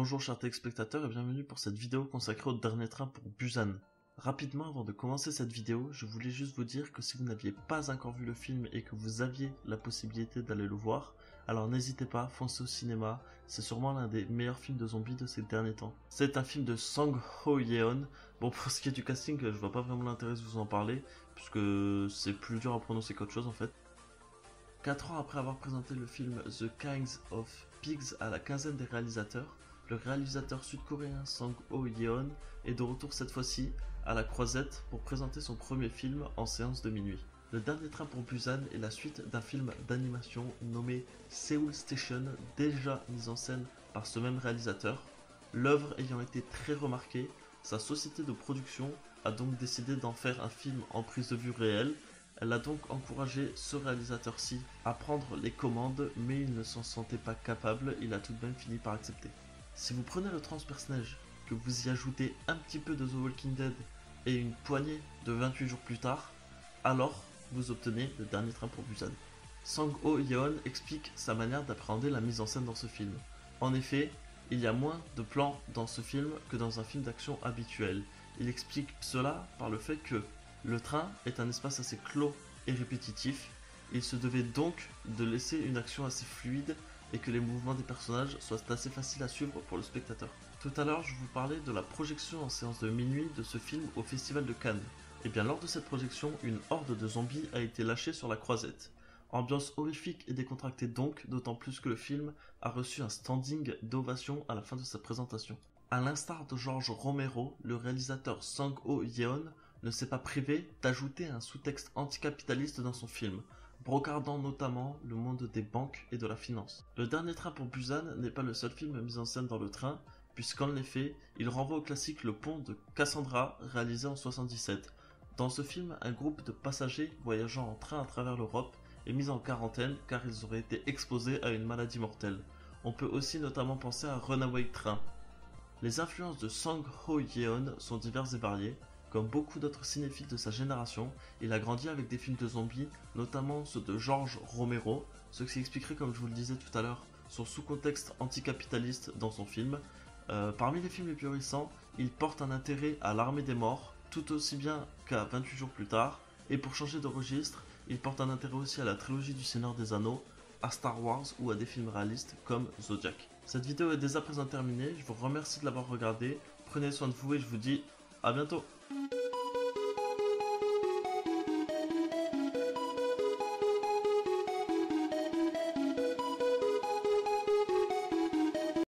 Bonjour chers téléspectateurs et bienvenue pour cette vidéo consacrée au dernier train pour Busan. Rapidement avant de commencer cette vidéo, je voulais juste vous dire que si vous n'aviez pas encore vu le film et que vous aviez la possibilité d'aller le voir, alors n'hésitez pas, foncez au cinéma, c'est sûrement l'un des meilleurs films de zombies de ces derniers temps. C'est un film de Song Ho-yeon. Bon, pour ce qui est du casting, je vois pas vraiment l'intérêt de vous en parler, puisque c'est plus dur à prononcer qu'autre chose en fait. 4 ans après avoir présenté le film The Kinds of Pigs à la quinzaine des réalisateurs, le réalisateur sud-coréen Song Ho-yeon est de retour cette fois-ci à la croisette pour présenter son premier film en séance de minuit. Le dernier train pour Busan est la suite d'un film d'animation nommé Seoul Station, déjà mis en scène par ce même réalisateur. L'œuvre ayant été très remarquée, sa société de production a donc décidé d'en faire un film en prise de vue réelle. Elle a donc encouragé ce réalisateur-ci à prendre les commandes, mais il ne s'en sentait pas capable, il a tout de même fini par accepter. Si vous prenez le transpersonnage, que vous y ajoutez un petit peu de The Walking Dead et une poignée de 28 jours plus tard, alors vous obtenez le dernier train pour Busan. Song Ho-yeon explique sa manière d'appréhender la mise en scène dans ce film. En effet, il y a moins de plans dans ce film que dans un film d'action habituel. Il explique cela par le fait que le train est un espace assez clos et répétitif. Il se devait donc de laisser une action assez fluide et que les mouvements des personnages soient assez faciles à suivre pour le spectateur. Tout à l'heure, je vous parlais de la projection en séance de minuit de ce film au Festival de Cannes. Et bien lors de cette projection, une horde de zombies a été lâchée sur la croisette. Ambiance horrifique et décontractée donc, d'autant plus que le film a reçu un standing d'ovation à la fin de sa présentation. A l'instar de George Romero, le réalisateur Song Ho-yeon ne s'est pas privé d'ajouter un sous-texte anticapitaliste dans son film, brocardant notamment le monde des banques et de la finance. Le dernier train pour Busan n'est pas le seul film mis en scène dans le train, puisqu'en effet, il renvoie au classique Le Pont de Cassandra, réalisé en 1977. Dans ce film, un groupe de passagers voyageant en train à travers l'Europe est mis en quarantaine car ils auraient été exposés à une maladie mortelle. On peut aussi notamment penser à Runaway Train. Les influences de Song Ho-yeon sont diverses et variées. Comme beaucoup d'autres cinéphiles de sa génération, il a grandi avec des films de zombies, notamment ceux de George Romero, ce qui expliquerait, comme je vous le disais tout à l'heure, son sous-contexte anticapitaliste dans son film. Parmi les films les plus récents, il porte un intérêt à l'Armée des Morts, tout aussi bien qu'à 28 jours plus tard, et pour changer de registre, il porte un intérêt aussi à la trilogie du Seigneur des Anneaux, à Star Wars ou à des films réalistes comme Zodiac. Cette vidéo est dès à présent terminée, je vous remercie de l'avoir regardée, prenez soin de vous et je vous dis à bientôt.